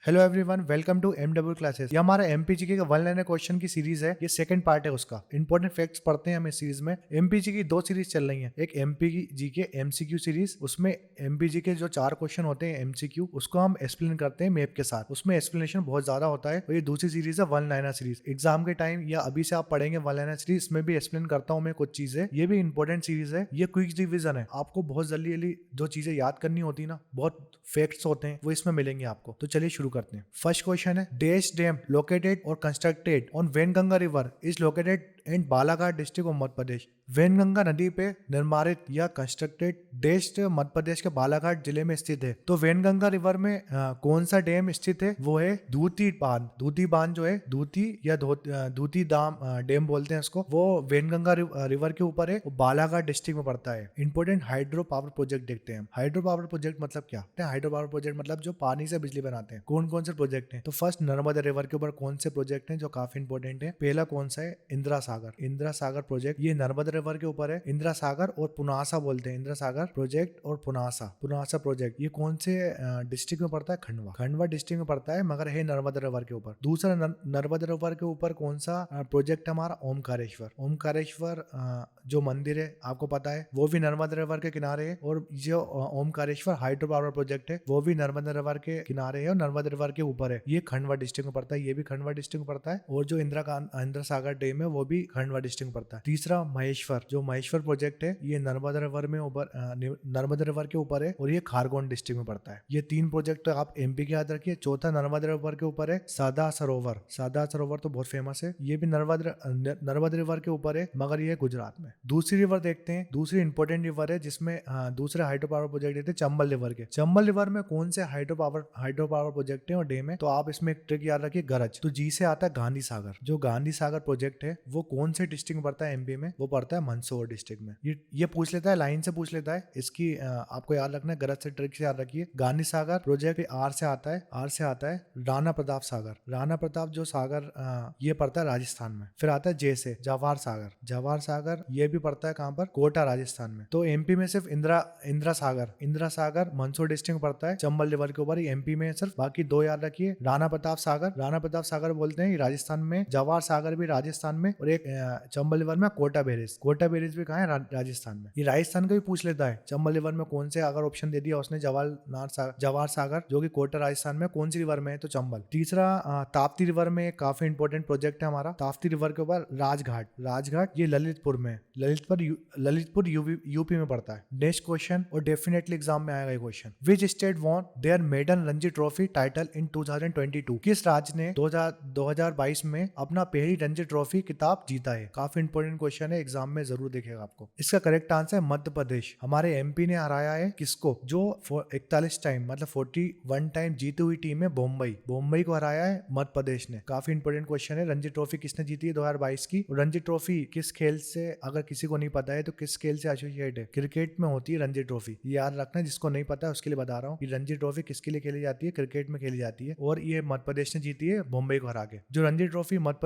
Hello everyone, welcome to MW classes. ये हमारा MPGK का वन लाइनर क्वेश्चन की सीरीज है। ये सेकंड पार्ट है उसका। इंपॉर्टेंट फैक्ट्स पढ़ते हैं हम इस सीरीज में। एमपीजी की दो सीरीज चल रही हैं। एक एमपीजीके एमसीक्यू सीरीज, उसमें एमपीजी के जो 4 क्वेश्चन होते हैं एमसीक्यू, उसको हम एक्सप्लेन करते हैं मैप के साथ। उसमें एक्सप्लेनेशन बहुत ज्यादा होता है। और ये दूसरी सीरीज है वन लाइनर सीरीज। एग्जाम के टाइम या अभी से आप पढ़ेंगे वन लाइनर सीरीज, इसमें भी एक्सप्लेन करता हूँ मैं कुछ चीजें। ये भी इंपॉर्टेंट सीरीज है। ये क्विक रिविजन है। आपको बहुत जल्दी जल्दी जो चीजें याद करनी होती है ना, बहुत फैक्ट्स होते हैं, वो इसमें मिलेंगे आपको। तो चलिए शुरू करते हैं। फर्स्ट क्वेश्चन है, डैश डैम लोकेटेड और constructed on Wainganga river is located in Balaghat district of Madhya Pradesh. Wainganga नदी पे निर्मारित या कंस्ट्रक्टेड डैश मध्य प्रदेश के बालाघाट जिले में स्थित है। तो वेनगंगा रिवर में कौन सा डैम स्थित है? वो है दूती बांध। दूती बांध जो है, दूती या दूती दाम डैम बोलते हैं इसको, वो वेनगंगा रिवर के ऊपर है। वो बालाघाट डिस्ट्रिक्ट में पड़ता है। इंपोर्टेंट हाइड्रो पावर प्रोजेक्ट देखते हैं। हाइड्रो पावर प्रोजेक्ट मतलब क्या? हाइड्रो पावर प्रोजेक्ट मतलब जो पानी से बिजली बनाते हैं। कौन कौन से प्रोजेक्ट हैं? तो फर्स्ट, नर्मदा रिवर के ऊपर कौन से प्रोजेक्ट हैं जो काफी इंपॉर्टेंट है? पहला कौन सा है? इंदिरा सागर। इंदिरा सागर प्रोजेक्ट, ये नर्मदा रिवर के ऊपर है। इंदिरा सागर और पुनासा बोलते हैं। इंदिरा सागर प्रोजेक्ट और पुनासा पुनासा प्रोजेक्ट, ये कौन से डिस्ट्रिक्ट में पड़ता है? खंडवा। खंडवा डिस्ट्रिक्ट में पड़ता है, मगर है नर्मदा रिवर के ऊपर। दूसरा, नर्मदा रिवर के ऊपर कौन सा प्रोजेक्ट हमारा? ओमकारेश्वर। ओमकारेश्वर जो मंदिर है, आपको पता है, वो भी नर्मदा रिवर के किनारे है। और जो ओमकारेश्वर हाइड्रो पावर प्रोजेक्ट है, वो भी नर्मदा रिवर के किनारे है और नर्मदा रिवर के ऊपर है। ये खंडवा डिस्ट्रिक्ट में पड़ता है। ये भी खंडवा डिस्ट्रिक्ट में पड़ता है। और जो इंदिरा सागर डैम है, वो भी खंडवा डिस्ट्रिक्ट में पड़ता है। तीसरा, महेश्वर। जो महेश्वर प्रोजेक्ट है, ये नर्मदा रिवर में ऊपर नर्मदा रिवर के ऊपर है और ये खारगोन डिस्ट्रिक्ट में पड़ता है। ये 3 प्रोजेक्ट तो आप एमपी के याद रखिए। चौथा, नर्मदा रिवर के ऊपर है सरदार सरोवर। सरदार सरोवर तो बहुत फेमस है। ये भी नर्मदा रिवर के ऊपर है, मगर ये गुजरात में। दूसरी रिवर देखते हैं। दूसरी इंपॉर्टेंट रिवर है जिसमें दूसरे हाइड्रो पावर प्रोजेक्ट देते हैं, चंबल रिवर के। चंबल रिवर में कौन से हाइड्रो पावर प्रोजेक्ट है और डैम है? तो आप इसमें एक ट्रिक याद रखिए, गरज। तो जी से आता है गांधी सागर। जो गांधी सागर प्रोजेक्ट है, वो कौन से डिस्ट्रिक्ट में पड़ता है एमपी में? वो पड़ता है मंदसौर डिस्ट्रिक्ट में। ये पूछ लेता है, लाइन से पूछ लेता है। इसकी आपको याद रखना है, गरज से ट्रिक से याद रखिए। गांधी सागर प्रोजेक्ट आर से आता है। आर से आता है राणा प्रताप सागर। राणा प्रताप जो सागर, ये पड़ता है राजस्थान में। फिर आता है जे से जवाहर सागर। जवाहर सागर ये भी पड़ता है कहाँ पर? कोटा, राजस्थान में। तो एमपी में सिर्फ इंदिरा सागर मंदसौर डिस्ट्रिक्ट में पड़ता है, चंबल रिवर के ऊपर। एमपी में सिर्फ। बाकी 2 याद रखिए, राणा प्रताप सागर बोलते हैं राजस्थान में, जवाहर सागर भी राजस्थान में, और एक चंबल रिवर में कोटा बैरेज भी कहाँ है? राजस्थान में। ये राजस्थान का भी पूछ लेता है। चंबल रिवर में कौन से, अगर ऑप्शन दे दिया उसने, जवाहर सागर जो कि कोटा राजस्थान में, कौन सी रिवर में है? तो चंबल। तीसरा, ताप्ती रिवर में काफी इंपॉर्टेंट प्रोजेक्ट है हमारा। ताप्ती रिवर के ऊपर राजघाट ये ललितपुर में, ललितपुर यूपी में पड़ता है। नेक्स्ट क्वेश्चन, और डेफिनेटली एग्जाम में आएगा ये question. Which state won their maiden Ranji trophy title in 2022? किस राज्य ने 2022 में अपना पहली रणजी ट्रॉफी खिताब जीता है? काफी इंपॉर्टेंट क्वेश्चन है, एग्जाम में जरूर देखेगा आपको। इसका करेक्ट आंसर है मध्य प्रदेश। हमारे एमपी ने हराया है किसको? जो 41 टाइम, मतलब 41 टाइम जीती हुई टीम है बॉम्बई को हराया है मध्य प्रदेश ने। काफी इंपॉर्टेंट क्वेश्चन है। रणजी ट्रॉफी किसने जीती है 2022 की? रणजी ट्रॉफी किस खेल से, अगर किसी को नहीं पता है तो किस खेल से एसोसिएट है? क्रिकेट में होती है रणजी ट्रॉफी। ये याद रखना, जिसको नहीं पता है उसके लिए बता रहा हूँ। रणजी ट्रॉफी किसके लिए खेली जाती है? क्रिकेट में खेली जाती है। और ये मध्य प्रदेश ने जीती है बॉम्बई को हरा के। जो रणजी ट्रॉफी मध्य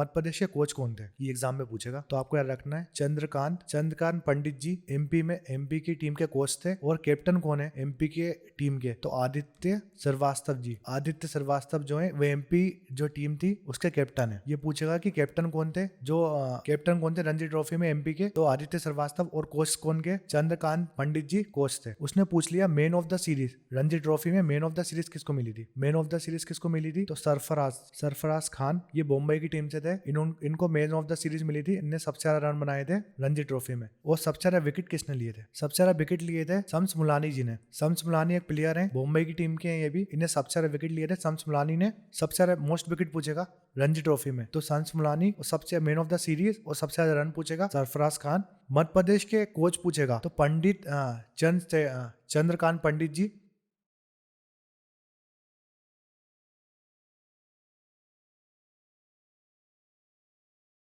प्रदेश के कोच कौन थे? ये एग्जाम में पूछेगा, तो आपको याद रखना है चंद्रकांत पंडित जी एमपी की टीम के कोच थे। और कैप्टन कौन है एमपी के टीम के? तो आदित्य श्रीवास्तव जो है, वो एमपी जो टीम थी उसके कैप्टन है। ये पूछेगा कि कैप्टन कौन थे रणजी ट्रॉफी में एमपी के? तो आदित्य श्रीवास्तव। और कोच कौन के? चंद्रकांत पंडित जी कोच थे। उसने पूछ लिया man of the series. Ranji trophy में मैन ऑफ द सीरीज किसको मिली थी? तो सरफराज खान, ये बॉम्बई की टीम से थे। इनको मैन ऑफ द सीरीज मिली थी। इनने सबसे ज्यादा रन बनाए थे रणजी ट्रॉफी में। और सबसे ज्यादा विकेट किसने लिए थे? सबसे ज्यादा विकेट लिए थे शम्स मुलानी जी ने। शम्स मुलानी एक प्लेयर है, बॉम्बई की टीम के हैं ये भी। इन्हें सबसे ज्यादा विकेट लिए थे शम्स मुलानी ने। सबसे ज्यादा मोस्ट विकेट पूछेगा रणजी ट्रॉफी में, तो शम्स मुलानी। और सबसे मैन ऑफ द सीरीज और सबसे ज्यादा रन पूछेगा सरफराज खान। मध्य प्रदेश के कोच पूछेगा तो Chandrakant Pandit ji.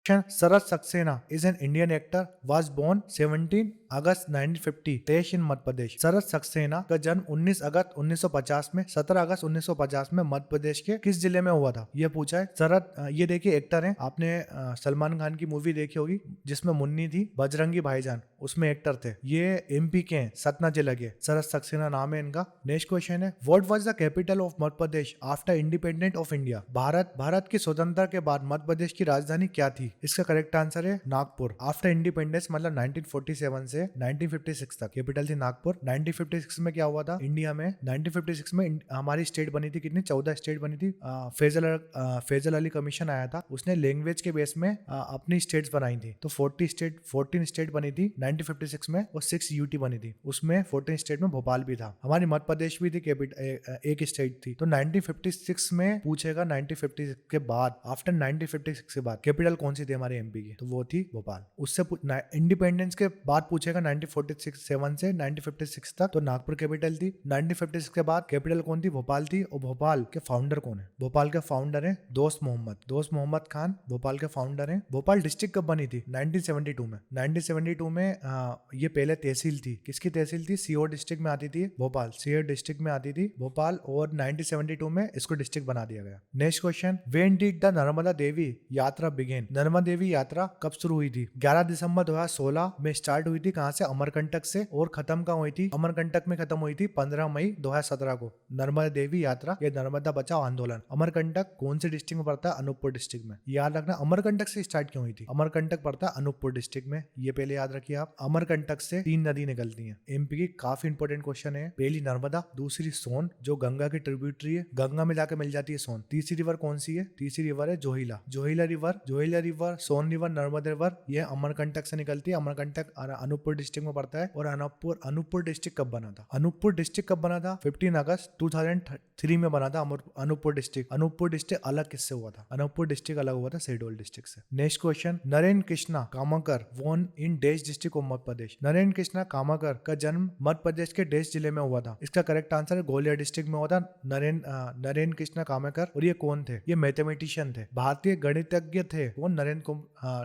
Sharad Saxena is an Indian actor, was born 17 August 1950 तेज इन मध्य प्रदेश। शरद सक्सेना का जन्म 19 अगस्त 1950 में 17 अगस्त 1950 में मध्य प्रदेश के किस जिले में हुआ था, ये पूछा है। ये देखिए एक्टर हैं, आपने सलमान खान की मूवी देखी होगी जिसमें मुन्नी थी, बजरंगी भाईजान, उसमें एक्टर थे। ये एमपी के हैं, सतना जिले के। शरद सक्सेना नाम है इनका। नेक्स्ट क्वेश्चन है, what was the capital of Madhya Pradesh after independent of India. Bharat की स्वतंत्रता के बाद मध्य प्रदेश की राजधानी क्या थी। इसका करेक्ट आंसर है नागपुर। आफ्टर इंडिपेंडेंस मतलब 1947 से 1956 तक कैपिटल थी नागपुर। 1956 में क्या हुआ था इंडिया में, 1956 में हमारी स्टेट बनी थी, कितनी 14 स्टेट बनी थी। फैजल अली कमीशन आया था, उसने लैंग्वेज के बेस में अपनी स्टेट्स बनाई थी। तो 14 स्टेट बनी थी 1956 में और 6 यूटी बनी थी। उसमें 14 स्टेट में भोपाल भी था, हमारी मध्य प्रदेश भी थी, एक स्टेट थी। तो 1956 में पूछेगा 1956 के बाद, आफ्टर 1956 के बाद कैपिटल कौन सी थी हमारे एमपी की, तो वो थी भोपाल। उससे इंडिपेंडेंस के बाद पूछेगा 1947 से 1956 तक, तो नागपुर कैपिटल थी। 1956 के बाद कैपिटल कौन थी, भोपाल थी। और भोपाल के फाउंडर कौन है, भोपाल के फाउंडर है दोस्त मोहम्मद खान, भोपाल के फाउंडर है। भोपाल डिस्ट्रिक्ट कब बनी थी, 1972 में। 1972 में ये पहले तहसील थी, किसकी तहसील थी, सीओ डिस्ट्रिक्ट में आती थी भोपाल, सीओ डिस्ट्रिक्ट में आती थी भोपाल, और 1972 में इसको डिस्ट्रिक्ट बना दिया गया। Next question, when did the Narmada Devi yatra begin. Narmada Devi यात्रा कब शुरू हुई थी, 11 दिसंबर 2016 में स्टार्ट हुई थी। कहां से, अमरकंटक से। और खत्म कहां हुई थी, अमरकंटक में खत्म हुई थी 15 मई 2017 को। नर्मदा देवी यात्रा या नर्मदा बचाओ आंदोलन। अमरकंटक कौन से डिस्ट्रिक्ट में पड़ता है, अनूपपुर डिस्ट्रिक्ट में। याद रखना अमरकंटक से स्टार्ट क्यों हुई थी, अमरकंटक पड़ता है अनूपपुर डिस्ट्रिक्ट में, ये पहले याद रखिए आप। अमरकंटक से 3 नदी निकलती है एमपी की, काफी इंपोर्टेंट क्वेश्चन है। पहली नर्मदा, दूसरी सोन जो गंगा की ट्रिब्यूटरी है, गंगा में जाकर मिल जाती है सोन। तीसरी रिवर कौन सी है, तीसरी रिवर है जोहिला रिवर, सोन रिवर, नर्मदा रिवर, ये अमरकंटक से निकलती है। अमरकंटक अनूपपुर डिस्ट्रिक्ट में पड़ता है। और अनूपपुर डिस्ट्रिक्ट कब बना था, अनूपपुर डिस्ट्रिक्ट कब बना था, 15 अगस्त 2003 में बना था अनूपपुर डिस्ट्रिक्ट। अनूपपुर डिस्ट्रिक्ट अलग किससे हुआ था, अनूपपुर डिस्ट्रिक्ट अलग हुआ था शहडोल डिस्ट्रिक्ट से। नेक्स्ट क्वेश्चन, नरेंद्र कृष्णा कामाकर वोन इन डेश डिस्ट्रिक्ट ऑफ मध्य प्रदेश। नरेंद्र कृष्णा कामाकर का जन्म मध्य प्रदेश के डेश जिले में हुआ था। इसका करेक्ट आंसर है ग्वालियर डिस्ट्रिक्ट में हुआ था नरेंद्र कृष्णा कामाकर। और ये कौन थे, ये मैथमेटिशियन थे, भारतीय गणितज्ञ थे वो नरेंद्र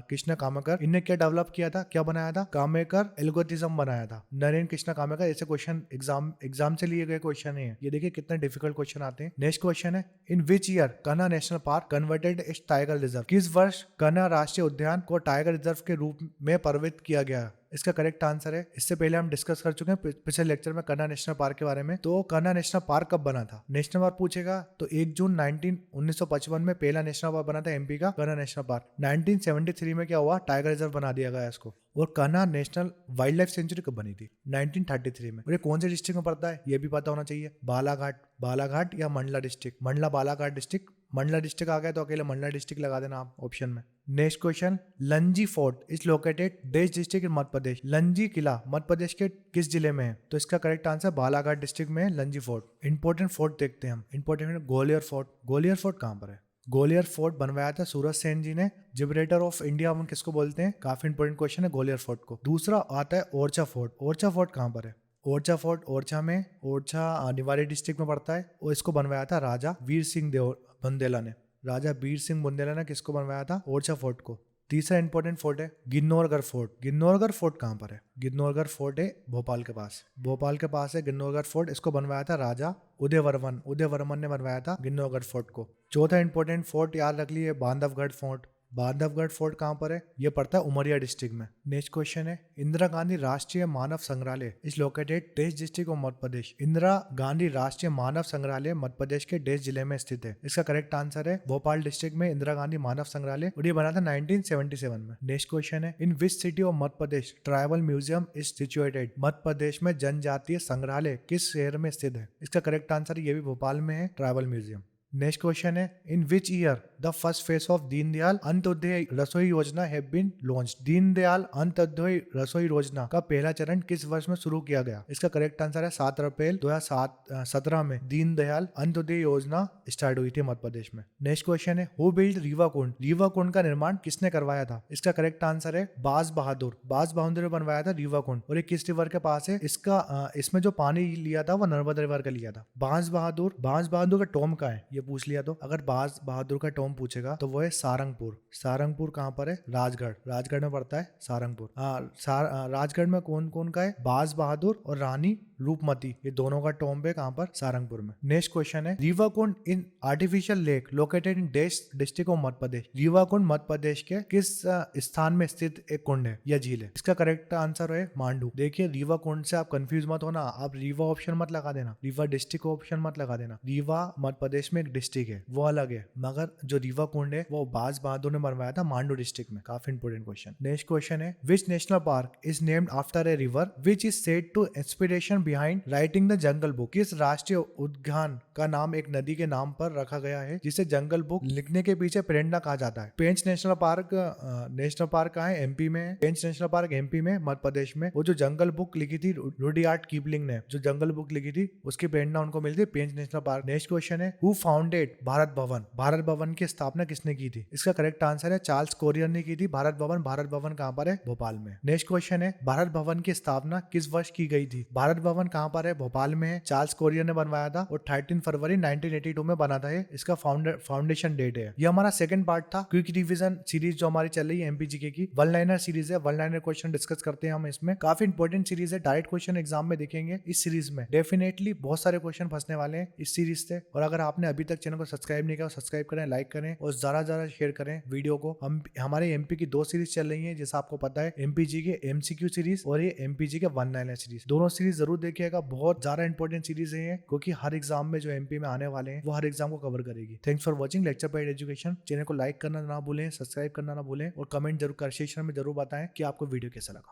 कृष्णा कामाकर। इनने क्या डेवलप किया था, क्या बनाया था, कामेकर एल्गोरिथम बनाया था नरेंद्र कृष्णा कामेकर। ऐसे क्वेश्चन एग्जाम से लिए गए क्वेश्चन है ये, देखिए कितने डिफिकल्ट क्वेश्चन आते हैं। नेक्स्ट क्वेश्चन है, in which year Kanha national park converted its tiger reserve. किस वर्ष कान्हा राष्ट्रीय उद्यान को टाइगर रिजर्व के रूप में परिवर्तित किया गया। इसका करेक्ट आंसर है, इससे पहले हम डिस्कस कर चुके हैं पिछले लेक्चर में कान्हा नेशनल पार्क के बारे में। तो कान्हा नेशनल पार्क कब बना था, नेशनल पार्क पूछेगा तो 1 जून 1955 में पहला नेशनल पार्क बना था एमपी का कान्हा नेशनल पार्क। 1973 में क्या हुआ, टाइगर रिजर्व बना दिया गया इसको। और Kanha national wild life sanctuary कब बनी थी, 1933 में। और ये कौन से डिस्ट्रिक्ट में पड़ता है, ये भी पता होना चाहिए, बालाघाट या Mandla district, Balaghat district. Mandla district आ गया तो अकेले मंडला डिस्ट्रिक्ट लगा देना आप ऑप्शन में। Next question, Lanji fort is located देश डिस्ट्रिक्ट इन मध्य प्रदेश। लंजी किला मध्य प्रदेश के किस जिले में है, तो इसका करेक्ट आंसर बालाघाट डिस्ट्रिक्ट में है लंजी फोर्ट। इंपोर्टेंट फोर्ट देखते हैं हम, इंपोर्टेंट ग्वालियर फोर्ट कहाँ पर है, ग्वालियर फोर्ट बनवाया था सूरज सेन जी ने। जिब्रेटर ऑफ इंडिया हम किसको बोलते हैं, काफी इंपोर्टेंट क्वेश्चन है ग्वालियर फोर्ट को। दूसरा आता है ओरछा फोर्ट कहाँ पर है, ओरछा फोर्ट ओरछा निवाड़ी डिस्ट्रिक्ट में पड़ता है। और इसको बनवाया था राजा वीर सिंह बुंदेला ने। राजा वीर सिंह बुंदेला ने किसको बनवाया था, ओरछा फोर्ट को। तीसरा इंपॉर्टेंट फोर्ट है गिन्नौरगढ़ फोर्ट कहाँ पर है, गिन्नौरगढ़ फोर्ट है भोपाल के पास है गिन्नौरगढ़ फोर्ट। इसको बनवाया था राजा उदयवर्मन ने बनवाया था गिन्नौरगढ़ फोर्ट को। चौथा इंपॉर्टेंट फोर्ट याद रख लिए बांधवगढ़ फोर्ट कहाँ पर है, ये पड़ता है उमरिया डिस्ट्रिक्ट में। नेक्स्ट क्वेश्चन है, इंदिरा गांधी राष्ट्रीय मानव संग्रहालय इज लोकेटेड देश डिस्ट्रिक्ट ऑफ मध्य प्रदेश। इंदिरा गांधी राष्ट्रीय मानव संग्रहालय मध्य प्रदेश के देश जिले में स्थित है। इसका करेक्ट आंसर है भोपाल डिस्ट्रिक्ट में इंदिरा गांधी मानव संग्रहालय, और ये बना था 1977 में। नेक्स्ट क्वेश्चन है, in which city of Madhya Pradesh tribal museum is situated. Madhya Pradesh में जनजातीय संग्रहालय किस शहर में स्थित है। इसका करेक्ट आंसर ये भी भोपाल में है ट्राइबल म्यूजियम। नेक्स्ट क्वेश्चन है, in which year the first phase of Deendayal Antyodaya Rasoi Yojana have been launched. Deendayal Antyodaya Rasoi Yojana का पहला चरण किस वर्ष में शुरू किया गया। इसका करेक्ट आंसर है 7 अप्रैल 2017 में दीनदयाल अंत्योदय योजना स्टार्ट हुई थी मध्य प्रदेश में। नेक्स्ट क्वेश्चन है, हु बिल्ड रीवा कुंड का निर्माण किसने करवाया था। इसका करेक्ट आंसर है बाज बहादुर ने बनवाया था रीवा कुंड। और ये किस रिवर के पास है, इसमें जो पानी लिया था वो नर्मदा रिवर का लिया था। बाज बहादुर का टॉम का है, ये पूछ लिया तो। अगर बाज बहादुर का टॉम टॉम पूछेगा तो वो है सारंगपुर। सारंगपुर कहाँ पर है? राजगढ़। राजगढ़ में पड़ता है सारंगपुर। राजगढ़ में कौन कौन का है? बाज बहादुर और रानी रूपमती, ये दोनों का टॉम्ब है कहाँ पर? सारंगपुर में। नेक्स्ट क्वेश्चन है Rewakund in artificial lake located in district of Madhya Pradesh. Rewakund Madhya Pradesh के किस स्थान में स्थित एक कुंड है या झील है? इसका करेक्ट आंसर है मांडू। देखिए रीवाकुंड से आप कंफ्यूज मत होना, आप रीवा ऑप्शन मत लगा देना, रीवा डिस्ट्रिक्ट ऑप्शन मत लगा देना। रीवा मध्य प्रदेश में एक डिस्ट्रिक्ट है, वो अलग है, मगर जो रीवा कुंड है वो बाज बहादुर ने बनवाया था मांडू डिस्ट्रिक्ट में। काफी इंपोर्टेंट क्वेश्चन। नेक्स्ट क्वेश्चन है which national park is named after a river which is said to inspiration behind writing the jungle book. किस राष्ट्रीय उद्यान का नाम एक नदी के नाम पर रखा गया है जिसे जंगल बुक लिखने के पीछे प्रेरणा कहा जाता है? पेंच नेशनल पार्क कहाँ है? एमपी में। पेंच नेशनल पार्क एमपी में, मध्य प्रदेश में। वो जो जंगल बुक लिखी थी रुडयार्ड किपलिंग ने, जो जंगल बुक लिखी थी उसकी प्रेरणा उनको मिली थी पेंच नेशनल पार्क। नेक्स्ट क्वेश्चन है हु फाउंडेड भारत भवन। भारत भवन की स्थापना किसने की थी? इसका करेक्ट आंसर है चार्ल्स कोरियर ने की थी भारत भवन। भारत भवन कहाँ पर है? भोपाल में। नेक्स्ट क्वेश्चन है भारत भवन की स्थापना किस वर्ष की गई थी? भारत भवन कहाँ पर है? भोपाल में है। चार्ल्स कोरियर ने बनवाया था और 13 फरवरी 1982 में बना था। इसका फाउंडेशन डेट है। ये हमारा सेकंड पार्ट था क्विक रिवीजन सीरीज जो हमारी चल रही है एमपीजीके की। वन लाइनर सीरीज है, वन लाइनर क्वेश्चन डिस्कस करते हैं हम इसमें। काफी इंपॉर्टेंट सीरीज है, डायरेक्ट क्वेश्चन एग्जाम में देखेंगे इस सीरीज में। डेफिनेटली बहुत सारे क्वेश्चन फंसने वाले हैं इस सीरीज से। और अगर आपने अभी तक चैनल को सब्सक्राइब नहीं किया, सब्सक्राइब करें, लाइक करें और ज्यादा शेयर करें वीडियो को। हम हमारे एमपी की 2 सीरीज चल रही है जैसा आपको पता है, एमपीजी के एमसीक्यू सीरीज और ये एमपीजी के वन लाइनर सीरीज। दोनों सीरीज जरूर देखिएगा, बहुत ज्यादा इंपॉर्टेंट सीरीज है क्योंकि हर एग्जाम में जो एमपी में आने वाले हैं वो हर एग्जाम को कवर करेगी। Thanks for watching lecture paid education. Channel को लाइक करना ना भूलें, सब्सक्राइब करना ना भूलें और कमेंट जरूर कर सेक्शन में जरूर बताएं कि आपको वीडियो कैसा लगा।